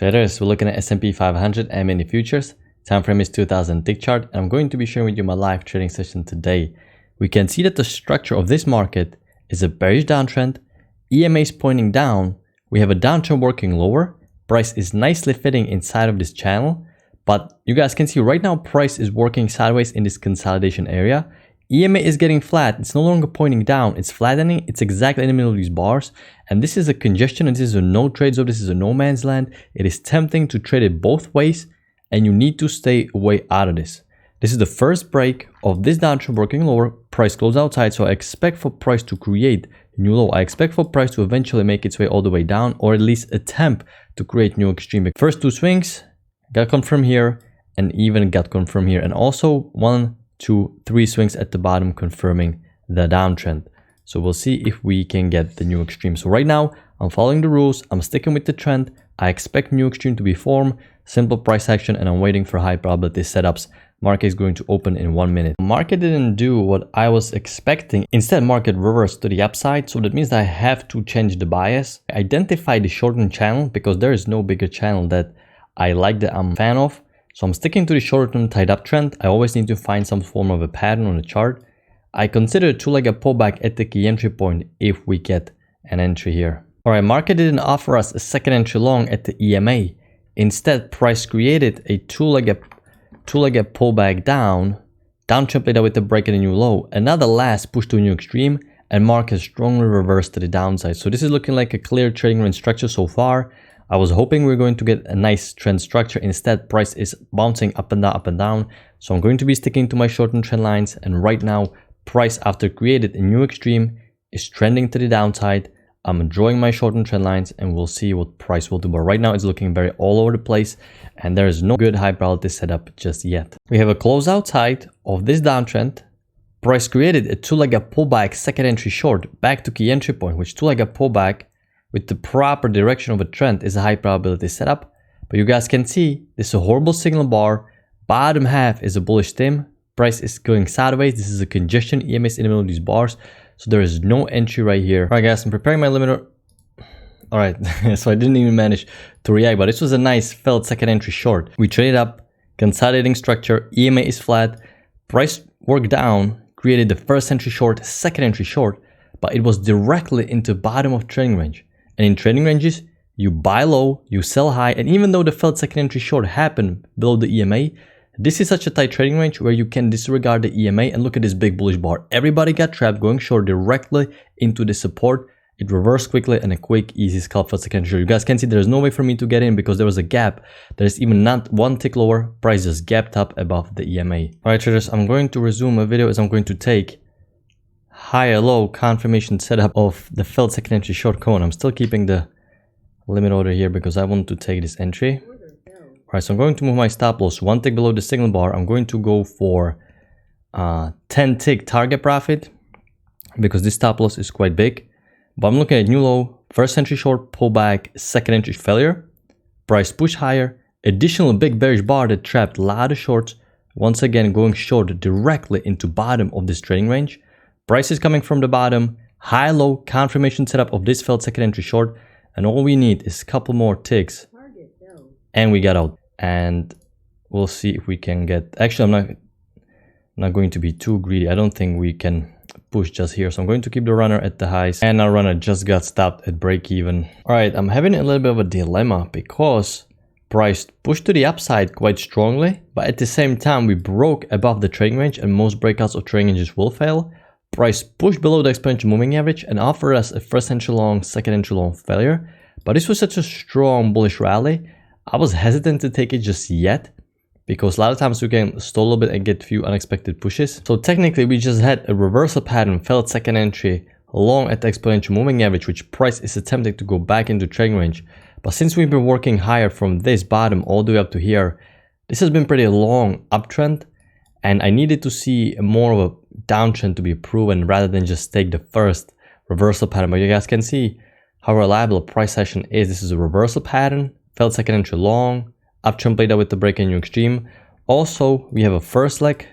Traders, we're looking at S&P 500 and mini futures. Time frame is 2000 tick chart, and I'm going to be sharing with you my live trading session today. We can see that the structure of this market is a bearish downtrend. EMA is pointing down. We have a downtrend working lower. Price is nicely fitting inside of this channel, but you guys can see right now price is working sideways in this consolidation area. EMA is getting flat. It's no longer pointing down. It's flattening. It's exactly in the middle of these bars. And this is a congestion. And this is a no trade zone. This is a no man's land. It is tempting to trade it both ways. And you need to stay away out of this. This is the first break of this downtrend working lower. Price closed outside. So I expect for price to create new low. I expect for price to eventually make its way all the way down, or at least attempt to create new extreme. First two swings got confirmed here and even got confirmed here. And also 1, 2, 3 swings at the bottom confirming the downtrend. So we'll see if we can get the new extreme. So right now I'm following the rules. I'm sticking with the trend. I expect new extreme to be formed, simple price action, and I'm waiting for high probability setups. Market is going to open in 1 minute. Market didn't do what I was expecting. Instead, market reversed to the upside. So that means that I have to change the bias. Identify the shortened channel because there is no bigger channel that I like, that I'm a fan of. So I'm sticking to the short-term tied-up trend. I always need to find some form of a pattern on the chart. I consider a two-legged pullback at the key entry point if we get an entry here. All right, market didn't offer us a second entry long at the EMA. Instead, price created a two-legged pullback down. Downtrend played out with the break at a new low. Another last push to a new extreme, and market strongly reversed to the downside. So this is looking like a clear trading range structure so far. I was hoping we were going to get a nice trend structure. Instead, price is bouncing up and down, up and down. So I'm going to be sticking to my short-term trend lines. And right now, price after created a new extreme is trending to the downside. I'm drawing my short-term trend lines and we'll see what price will do. But right now, it's looking very all over the place. And there is no good high probability setup just yet. We have a closeout side of this downtrend. Price created a two-legged pullback, second entry short, back to key entry point, which two-legged pullback with the proper direction of a trend is a high probability setup. But you guys can see this is a horrible signal bar. Bottom half is a bullish stem. Price is going sideways. This is a congestion. EMA is in the middle of these bars. So there is no entry right here. All right, guys, I'm preparing my limiter. All right, so I didn't even manage to react, but this was a nice felt second entry short. We traded up, consolidating structure. EMA is flat. Price worked down, created the first entry short, second entry short, but it was directly into bottom of trading range. And in trading ranges, you buy low, you sell high. And even though the felt second entry short happened below the EMA, this is such a tight trading range where you can disregard the EMA and look at this big bullish bar. Everybody got trapped going short directly into the support. It reversed quickly and a quick, easy scalp felt second entry short. You guys can see there's no way for me to get in because there was a gap. There's even not one tick lower. Price just gapped up above the EMA. All right, traders, I'm going to resume a video as I'm going to take higher low confirmation setup of the felt second entry short cone. I'm still keeping the limit order here because I want to take this entry. All right, so I'm going to move my stop loss one tick below the signal bar. I'm going to go for 10 tick target profit because this stop loss is quite big. But I'm looking at new low, first entry short, pullback, second entry failure. Price push higher, additional big bearish bar that trapped a lot of shorts. Once again, going short directly into bottom of this trading range. Price is coming from the bottom, high low confirmation setup of this felt second entry short, and all we need is a couple more ticks and we got out. And we'll see if we can get, actually I'm not going to be too greedy. I don't think we can push just here, so I'm going to keep the runner at the highs, and our runner just got stopped at break even. All right, I'm having a little bit of a dilemma because price pushed to the upside quite strongly, but at the same time we broke above the trading range, and most breakouts of trading ranges will fail. Price pushed below the exponential moving average and offered us a first entry long, second entry long failure. But this was such a strong bullish rally. I was hesitant to take it just yet because a lot of times we can stall a little bit and get a few unexpected pushes. So technically we just had a reversal pattern, felt second entry long at the exponential moving average, which price is attempting to go back into trading range. But since we've been working higher from this bottom all the way up to here, this has been pretty long uptrend. And I needed to see more of a downtrend to be proven rather than just take the first reversal pattern. But you guys can see how reliable a price action is. This is a reversal pattern, felt second entry long, uptrend played out with the break and new extreme. Also, we have a first leg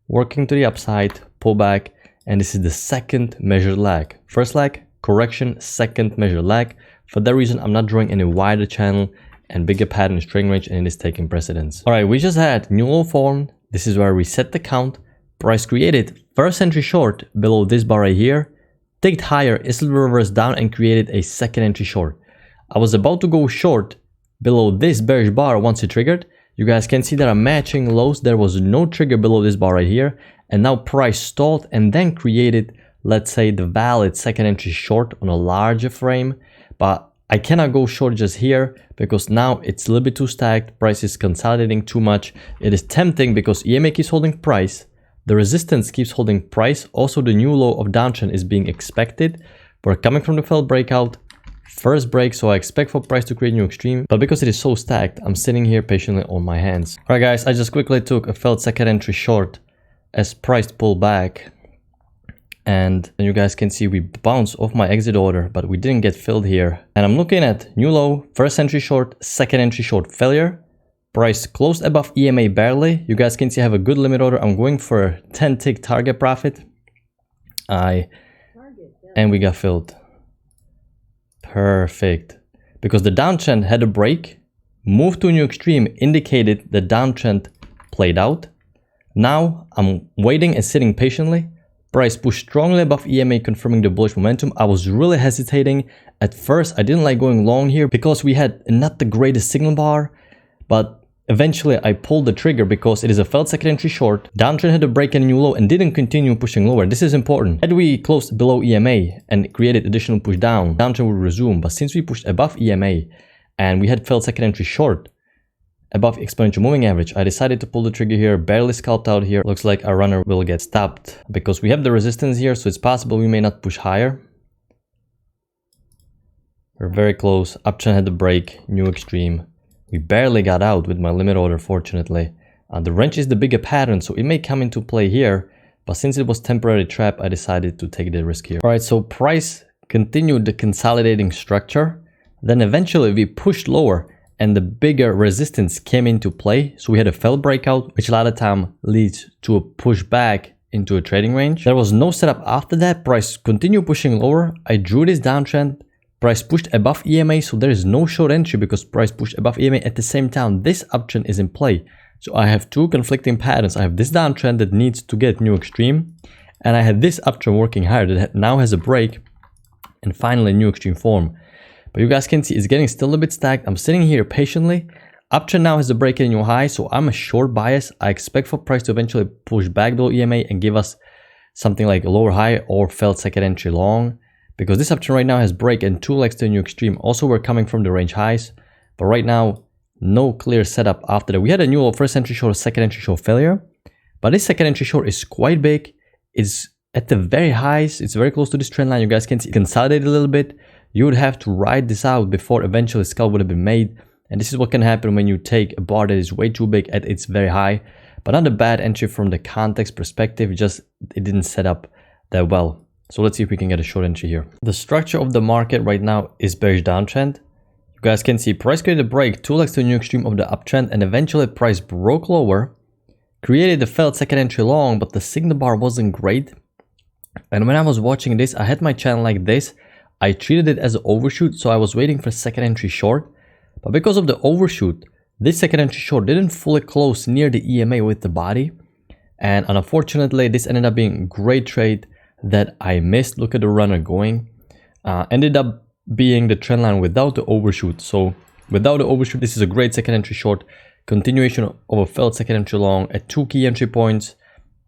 working to the upside, pullback, and this is the second measured lag. First leg, correction, second measured lag. For that reason, I'm not drawing any wider channel and bigger pattern is trading range, and it is taking precedence. All right, we just had new low formed. This is where we set the count. Price created first entry short below this bar right here, ticked higher, instantly reversed down and created a second entry short. I was about to go short below this bearish bar once it triggered. You guys can see that I'm matching lows. There was no trigger below this bar right here, and now price stalled and then created, let's say, the valid second entry short on a larger frame. But I cannot go short just here because now it's a little bit too stacked. Price is consolidating too much. It is tempting because EMA keeps holding price. The resistance keeps holding price. Also, the new low of downtrend is being expected. We're coming from the failed breakout. First break, so I expect for price to create new extreme. But because it is so stacked, I'm sitting here patiently on my hands. Alright guys, I just quickly took a failed second entry short as price pulled back. And you guys can see we bounced off my exit order, but we didn't get filled here. And I'm looking at new low, first entry short, second entry short failure. Price closed above EMA barely. You guys can see I have a good limit order. I'm going for a 10 tick target profit. And we got filled. Perfect. Because the downtrend had a break, moved to a new extreme, indicated the downtrend played out. Now I'm waiting and sitting patiently. Price pushed strongly above EMA, confirming the bullish momentum. I was really hesitating. At first, I didn't like going long here because we had not the greatest signal bar. But eventually, I pulled the trigger because it is a failed second entry short. Downtrend had a break and a new low and didn't continue pushing lower. This is important. Had we closed below EMA and created additional push down, downtrend would resume. But since we pushed above EMA and we had failed second entry short above exponential moving average, I decided to pull the trigger here, barely scalped out here. Looks like our runner will get stopped because we have the resistance here, so it's possible we may not push higher. We're very close. Uptrend had the break, new extreme. We barely got out with my limit order, fortunately. The range is the bigger pattern, so it may come into play here, but since it was temporary trap, I decided to take the risk here. All right, so price continued the consolidating structure. Then eventually we pushed lower and the bigger resistance came into play. So we had a failed breakout, which a lot of time leads to a push back into a trading range. There was no setup after that. Price continued pushing lower. I drew this downtrend. Price pushed above EMA, so there is no short entry because price pushed above EMA. At the same time, this uptrend is in play. So I have two conflicting patterns. I have this downtrend that needs to get new extreme, and I had this uptrend working higher that now has a break, and finally new extreme form. But you guys can see it's getting still a bit stacked. I'm sitting here patiently. Uptrend now has a break and a new high, so I'm a short bias. I expect for price to eventually push back below EMA and give us something like a lower high or failed second entry long. Because this uptrend right now has break and two legs to a new extreme. Also, we're coming from the range highs. But right now, no clear setup after that. We had a new low, first entry short, second entry short failure. But this second entry short is quite big. It's at the very highs. It's very close to this trend line. You guys can see it consolidated a little bit. You would have to ride this out before eventually scalp would have been made. And this is what can happen when you take a bar that is way too big at its very high. But not a bad entry from the context perspective. Just it didn't set up that well. So let's see if we can get a short entry here. The structure of the market right now is bearish downtrend. You guys can see price created a break, two legs to a new extreme of the uptrend, and eventually price broke lower, created a failed second entry long, but the signal bar wasn't great. And when I was watching this, I had my channel like this. I treated it as an overshoot, so I was waiting for second entry short. But because of the overshoot, this second entry short didn't fully close near the EMA with the body. And unfortunately, this ended up being a great trade that I missed. Look at the runner going. Ended up being the trend line without the overshoot. So without the overshoot, this is a great second entry short. Continuation of a failed second entry long at two key entry points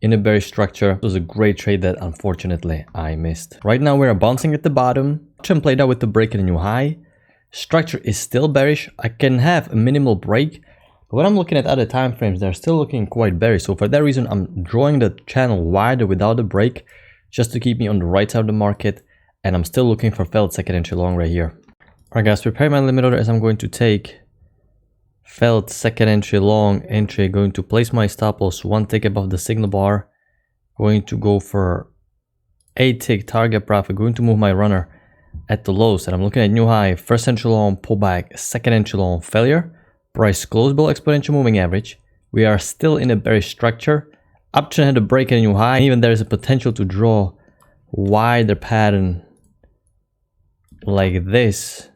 in a bearish structure. It was a great trade that unfortunately I missed. Right now we're bouncing at the bottom. Trend played out with the break and a new high. Structure is still bearish. I can have a minimal break. But when I'm looking at other time frames, they're still looking quite bearish. So for that reason, I'm drawing the channel wider without a break, just to keep me on the right side of the market. And I'm still looking for failed second entry long right here. Alright guys, prepare my limit order as I'm going to take failed second entry long entry. Going to place my stop loss one tick above the signal bar. Going to go for 8 tick target profit. Going to move my runner at the lows. And I'm looking at new high, first entry long pullback, second entry long failure. Price closed below exponential moving average. We are still in a bearish structure. Uptrend had a break and a new high. And even there is a potential to draw wider pattern like this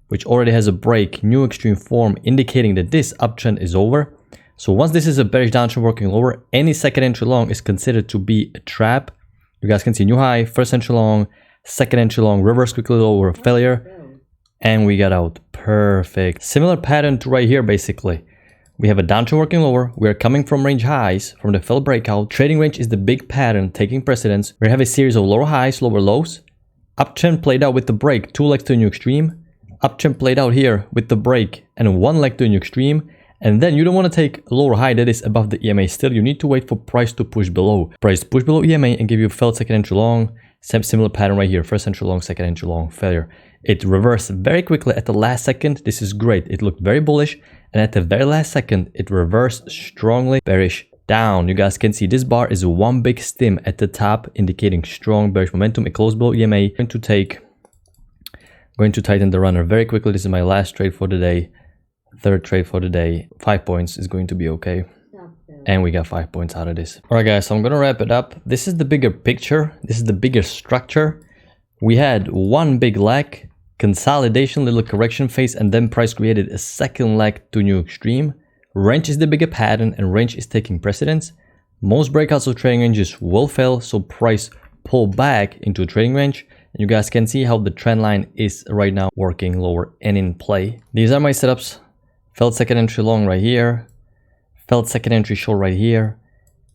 which already has a break, new extreme form, indicating that this uptrend is over. So once this is a bearish downtrend working lower, any second entry long is considered to be a trap. You guys can see new high, first entry long, second entry long, reverse quickly lower, failure, and we got out. Perfect. Similar pattern to right here basically. We have a downtrend working lower. We are coming from range highs from the failed breakout. Trading range is the big pattern taking precedence. We have a series of lower highs, lower lows. Uptrend played out with the break, 2 legs to a new extreme. Uptrend played out here with the break and 1 leg to a new extreme. And then you don't want to take a lower high that is above the EMA still. You need to wait for price to push below. Price push below EMA and give you a failed second entry long. Similar pattern right here. First entry long, second entry long, failure. It reversed very quickly at the last second. This is great. It looked very bullish. And at the very last second, it reversed strongly bearish down. You guys can see this bar is one big stim at the top, indicating strong bearish momentum. It closed below EMA. Going to tighten the runner very quickly. This is my last trade for the day. Third trade for the day. 5 points is going to be okay. And we got 5 points out of this. All right, guys, so I'm going to wrap it up. This is the bigger picture. This is the bigger structure. We had one big leg, consolidation, little correction phase, and then price created a second leg to new extreme. Range is the bigger pattern, and range is taking precedence. Most breakouts of trading ranges will fail, so price pull back into a trading range. And you guys can see how the trend line is right now working lower and in play. These are my setups. Failed second entry long right here, failed second entry short right here,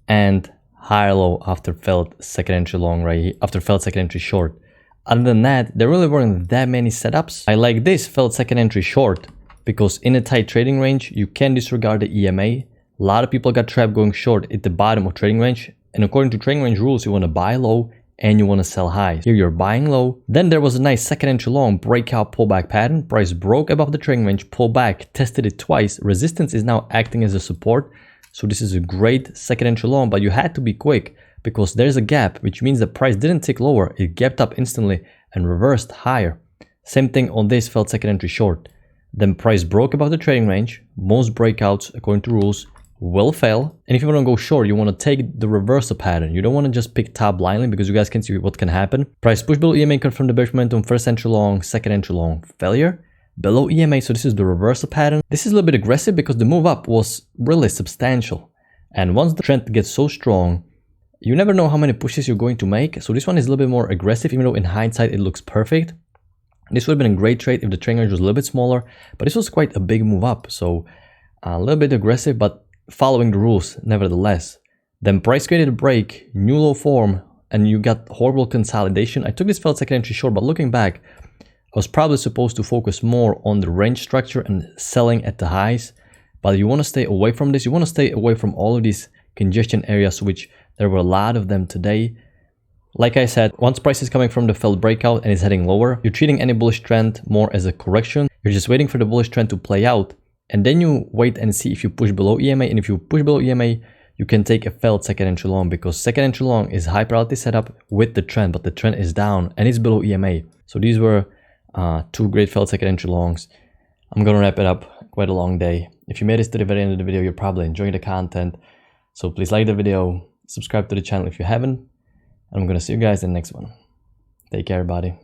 and higher low after failed second entry long right here, after failed second entry short. Other than that, there really weren't that many setups. I like this failed second entry short because in a tight trading range, you can disregard the EMA. A lot of people got trapped going short at the bottom of trading range. And according to trading range rules, you want to buy low and you want to sell high. Here you're buying low. Then there was a nice second entry long breakout pullback pattern. Price broke above the trading range, pulled back, tested it twice. Resistance is now acting as a support. So this is a great second entry long, but you had to be quick because there's a gap, which means the price didn't tick lower. It gapped up instantly and reversed higher. Same thing on this failed second entry short. Then price broke above the trading range. Most breakouts, according to rules, will fail. And if you want to go short, you want to take the reversal pattern. You don't want to just pick top blindly because you guys can see what can happen. Price push below EMA, confirm the bearish momentum, first entry long, second entry long, failure. Below EMA, so this is the reversal pattern. This is a little bit aggressive because the move up was really substantial. And once the trend gets so strong, you never know how many pushes you're going to make. So this one is a little bit more aggressive, even though in hindsight it looks perfect. This would have been a great trade if the trading range was a little bit smaller, but this was quite a big move up. So a little bit aggressive, but following the rules nevertheless. Then price created a break, new low form, and you got horrible consolidation. I took this failed second entry short, but looking back, I was probably supposed to focus more on the range structure and selling at the highs. But you want to stay away from this. You want to stay away from all of these congestion areas, which there were a lot of them today. Like I said, once price is coming from the failed breakout and is heading lower, you're treating any bullish trend more as a correction. You're just waiting for the bullish trend to play out. And then you wait and see if you push below EMA. And if you push below EMA, you can take a failed second entry long because second entry long is high priority setup with the trend, but the trend is down and it's below EMA. So these were two great failed second entry longs. I'm going to wrap it up. Quite a long day. If you made it to the very end of the video, you're probably enjoying the content. So please like the video, subscribe to the channel if you haven't. And I'm going to see you guys in the next one. Take care, everybody.